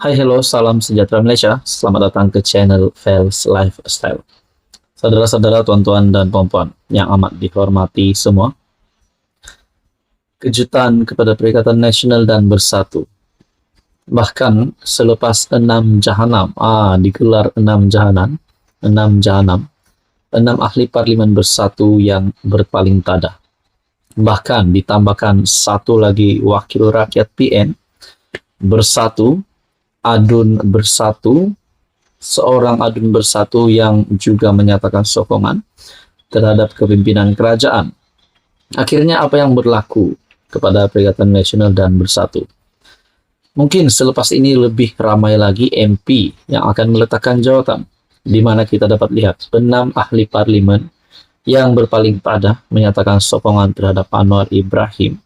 Hai, hello, salam sejahtera Malaysia. Selamat datang ke channel Fels Lifestyle. Saudara-saudara, tuan-tuan, dan puan-puan yang amat dihormati semua, kejutan kepada Perikatan Nasional dan Bersatu. Bahkan selepas 6 jahanam, digelar 6 jahanam, 6 ahli parlimen bersatu yang berpaling tada. Bahkan ditambahkan satu lagi wakil rakyat PN bersatu, adun bersatu, seorang adun bersatu yang juga menyatakan sokongan terhadap kepimpinan kerajaan. Akhirnya apa yang berlaku kepada Perikatan Nasional dan Bersatu? Mungkin selepas ini lebih ramai lagi MP yang akan meletakkan jawatan, di mana kita dapat lihat 6 ahli parlimen yang berpaling pada menyatakan sokongan terhadap Anwar Ibrahim.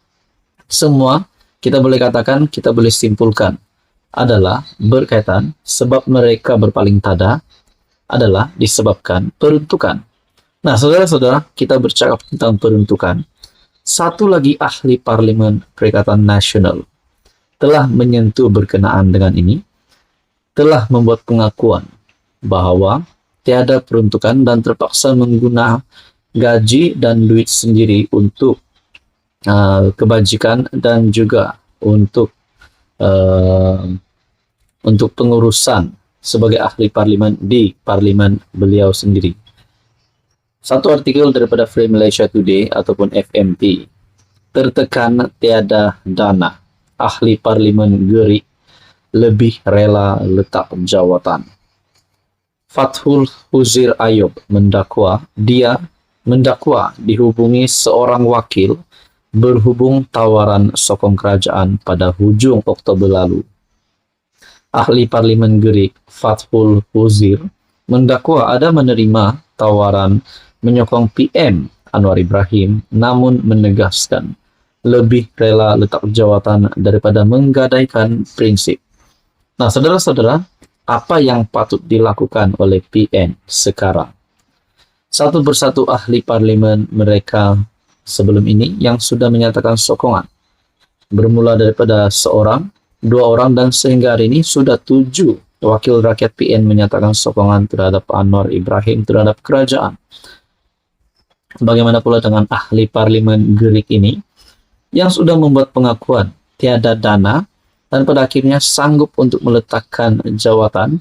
Semua kita boleh katakan, kita boleh simpulkan adalah berkaitan sebab mereka berpaling tada adalah disebabkan peruntukan. Nah, saudara-saudara, kita bercakap tentang peruntukan. Satu lagi ahli parlimen Perikatan Nasional telah menyentuh berkenaan dengan ini, telah membuat pengakuan bahwa tiada peruntukan dan terpaksa menggunakan gaji dan duit sendiri untuk kebajikan dan juga untuk pengurusan sebagai ahli parlimen di parlimen beliau sendiri. Satu artikel daripada Free Malaysia Today ataupun FMT, tertekan tiada dana, ahli parlimen gerik lebih rela letak jawatan. Fathul Huzir Ayub mendakwa dihubungi seorang wakil berhubung tawaran sokong kerajaan pada hujung Oktober lalu. Ahli parlimen gerik Fathul Huzir mendakwa ada menerima tawaran menyokong PM Anwar Ibrahim, namun menegaskan lebih rela letak jawatan daripada menggadaikan prinsip. Nah, saudara-saudara, apa yang patut dilakukan oleh PN sekarang? Satu persatu ahli parlimen mereka sebelum ini yang sudah menyatakan sokongan, bermula daripada seorang, 2 orang, dan sehingga hari ini sudah 7 wakil rakyat PN menyatakan sokongan terhadap Anwar Ibrahim terhadap kerajaan. Bagaimana pula dengan ahli parlimen gerik ini yang sudah membuat pengakuan tiada dana dan pada akhirnya sanggup untuk meletakkan jawatan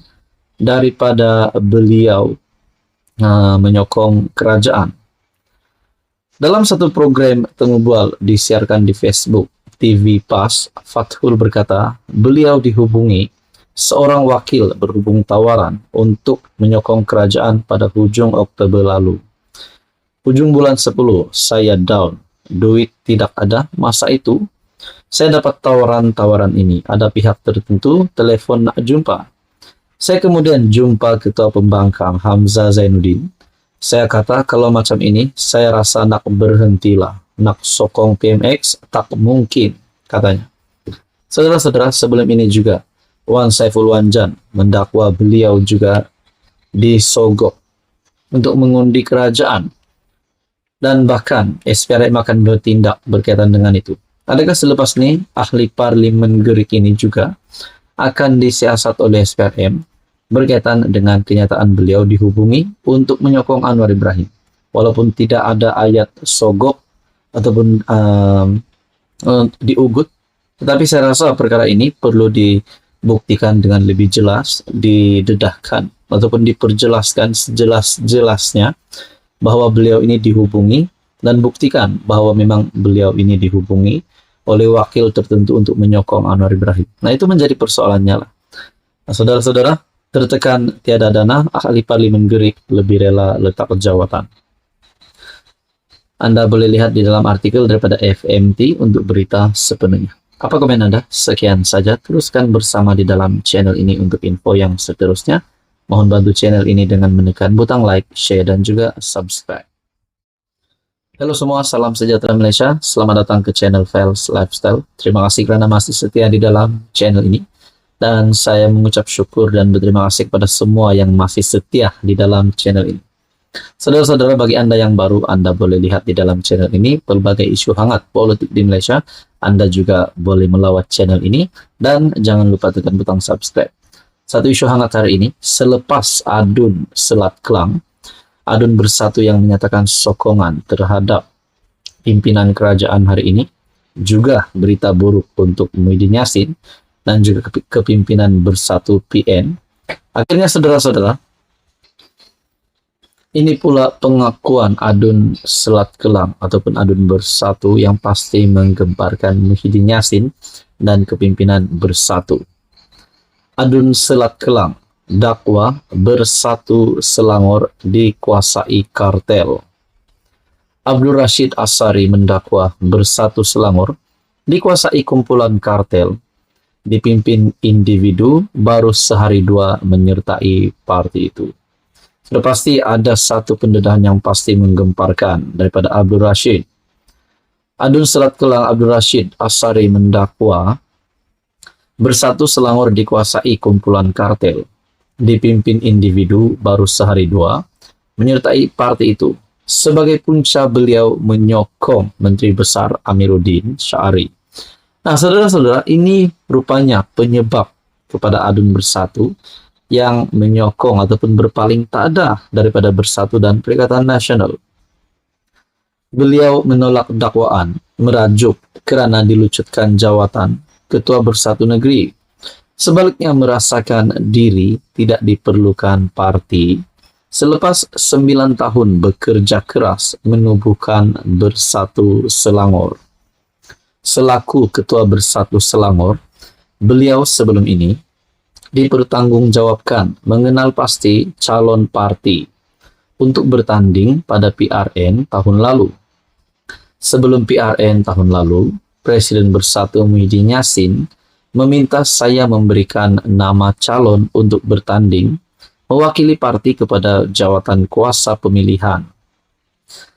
daripada beliau menyokong kerajaan. Dalam satu program temu bual disiarkan di Facebook TV PAS, Fathul berkata beliau dihubungi seorang wakil berhubung tawaran untuk menyokong kerajaan pada hujung Oktober lalu. Hujung bulan 10, saya down, duit tidak ada. Masa itu, saya dapat tawaran-tawaran ini. Ada pihak tertentu, telepon nak jumpa. Saya kemudian jumpa Ketua Pembangkang Hamzah Zainuddin. Saya kata, kalau macam ini, saya rasa nak berhentilah. Nak sokong PMX, tak mungkin, katanya. Saudara-saudara, sebelum ini juga, Wan Saiful Wanjan mendakwa beliau juga disogok untuk mengundi kerajaan. Dan bahkan SPRM akan bertindak berkaitan dengan itu. Adakah selepas ini ahli parlimen gerik ini juga akan disiasat oleh SPRM berkaitan dengan kenyataan beliau dihubungi untuk menyokong Anwar Ibrahim? Walaupun tidak ada ayat sogok ataupun diugut, tetapi saya rasa perkara ini perlu dibuktikan dengan lebih jelas, didedahkan ataupun diperjelaskan sejelas-jelasnya bahwa beliau ini dihubungi dan buktikan bahwa memang beliau ini dihubungi oleh wakil tertentu untuk menyokong Anwar Ibrahim. Nah, itu menjadi persoalannya lah. Nah, saudara-saudara, tertekan tiada dana, ahli parlimen gerik lebih rela letak jawatan. Anda boleh lihat di dalam artikel daripada FMT untuk berita sepenuhnya. Apa komen Anda? Sekian saja, teruskan bersama di dalam channel ini untuk info yang seterusnya. Mohon bantu channel ini dengan menekan butang like, share, dan juga subscribe. Halo semua, salam sejahtera Malaysia. Selamat datang ke channel Fels Lifestyle. Terima kasih kerana masih setia di dalam channel ini. Dan saya mengucap syukur dan berterima kasih kepada semua yang masih setia di dalam channel ini. Saudara-saudara, bagi Anda yang baru, Anda boleh lihat di dalam channel ini berbagai isu hangat politik di Malaysia Anda juga boleh melawat channel ini dan jangan lupa tekan butang subscribe. Satu isu hangat hari ini, selepas Adun Selat Kelang, Adun Bersatu yang menyatakan sokongan terhadap pimpinan kerajaan hari ini, juga berita buruk untuk Muhyiddin Yassin dan juga kepimpinan Bersatu PN. Akhirnya saudara-saudara, ini pula pengakuan Adun Selat Kelang ataupun Adun Bersatu yang pasti menggemparkan Muhyiddin Yassin dan kepimpinan Bersatu. Adun Selat Kelang, dakwa Bersatu Selangor dikuasai kartel. Abdul Rashid Ashari mendakwa Bersatu Selangor dikuasai kumpulan kartel, dipimpin individu baru sehari dua menyertai parti itu. Sudah pasti ada satu pendedahan yang pasti menggemparkan daripada Abdul Rashid. Adun Selat Kelang Abdul Rashid Ashari mendakwa Bersatu Selangor dikuasai kumpulan kartel, dipimpin individu baru sehari dua menyertai parti itu. Sebagai punca beliau menyokong Menteri Besar Amiruddin Syari. Nah, saudara-saudara, ini rupanya penyebab kepada Adun Bersatu yang menyokong ataupun berpaling tada daripada Bersatu dan Perikatan Nasional. Beliau menolak dakwaan, merajuk kerana dilucutkan jawatan Ketua Bersatu Negeri. Sebaliknya merasakan diri tidak diperlukan parti selepas 9 tahun bekerja keras menubuhkan Bersatu Selangor. Selaku Ketua Bersatu Selangor, beliau sebelum ini dipertanggungjawabkan mengenal pasti calon parti untuk bertanding pada PRN tahun lalu. Sebelum PRN tahun lalu, Presiden Bersatu Muhyiddin Yassin meminta saya memberikan nama calon untuk bertanding mewakili parti kepada jawatan kuasa pemilihan.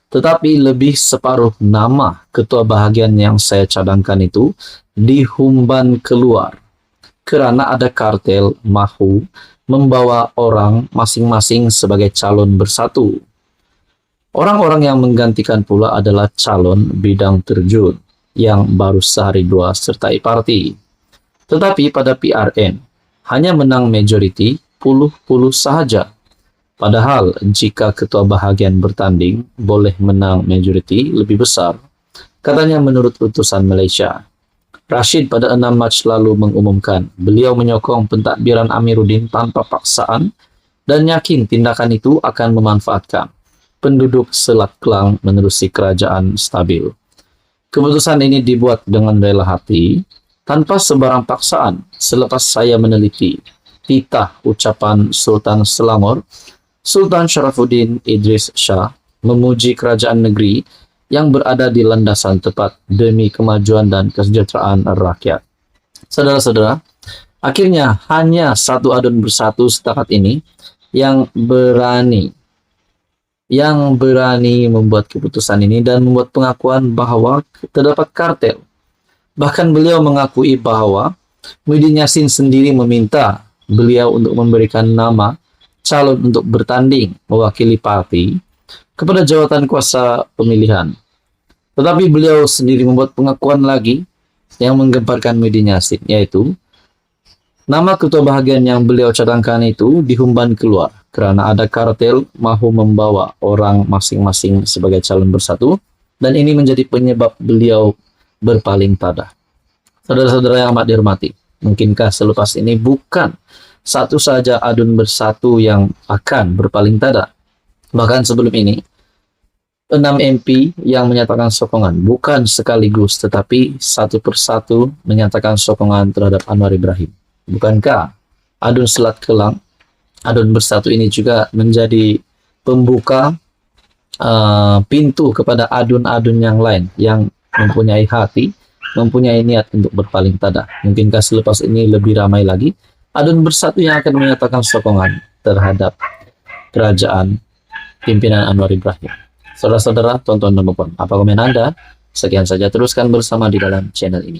Tetapi lebih separuh nama ketua bahagian yang saya cadangkan itu dihumban keluar kerana ada kartel mahu membawa orang masing-masing sebagai calon Bersatu. Orang-orang yang menggantikan pula adalah calon bidang terjun yang baru sehari dua sertai parti. Tetapi pada PRN hanya menang majoriti puluh-puluh sahaja. Padahal jika ketua bahagian bertanding boleh menang majoriti lebih besar, katanya menurut utusan Malaysia. Rashid pada 6 Mac lalu mengumumkan beliau menyokong pentadbiran Amiruddin tanpa paksaan dan yakin tindakan itu akan memanfaatkan penduduk Selat Kelang menerusi kerajaan stabil. Keputusan ini dibuat dengan rela hati, tanpa sebarang paksaan. Selepas saya meneliti titah ucapan Sultan Selangor, Sultan Sharafuddin Idris Shah memuji kerajaan negeri yang berada di landasan tepat demi kemajuan dan kesejahteraan rakyat. Saudara-saudara, akhirnya hanya satu Adun Bersatu setakat ini yang berani membuat keputusan ini dan membuat pengakuan bahwa terdapat kartel. Bahkan beliau mengakui bahwa Muhyiddin Yassin sendiri meminta beliau untuk memberikan nama calon untuk bertanding mewakili parti kepada jawatan kuasa pemilihan. Tetapi beliau sendiri membuat pengakuan lagi yang menggemparkan Muhyiddin Yassin, yaitu nama ketua bahagian yang beliau cadangkan itu dihumban keluar kerana ada kartel mahu membawa orang masing-masing sebagai calon Bersatu, dan ini menjadi penyebab beliau berpaling tada. Saudara-saudara yang amat dihormati, mungkinkah selepas ini bukan satu saja Adun Bersatu yang akan berpaling tada? Bahkan sebelum ini 6 MP yang menyatakan sokongan bukan sekaligus tetapi satu persatu menyatakan sokongan terhadap Anwar Ibrahim. Bukankah Adun Selat Kelang, Adun Bersatu ini juga menjadi pembuka pintu kepada adun-adun yang lain yang mempunyai hati, mempunyai niat untuk berpaling tada? Mungkinkah selepas ini lebih ramai lagi Adun Bersatu yang akan menyatakan sokongan terhadap kerajaan pimpinan Anwar Ibrahim? Saudara-saudara, tonton dan apa komen Anda? Sekian saja, teruskan bersama di dalam channel ini.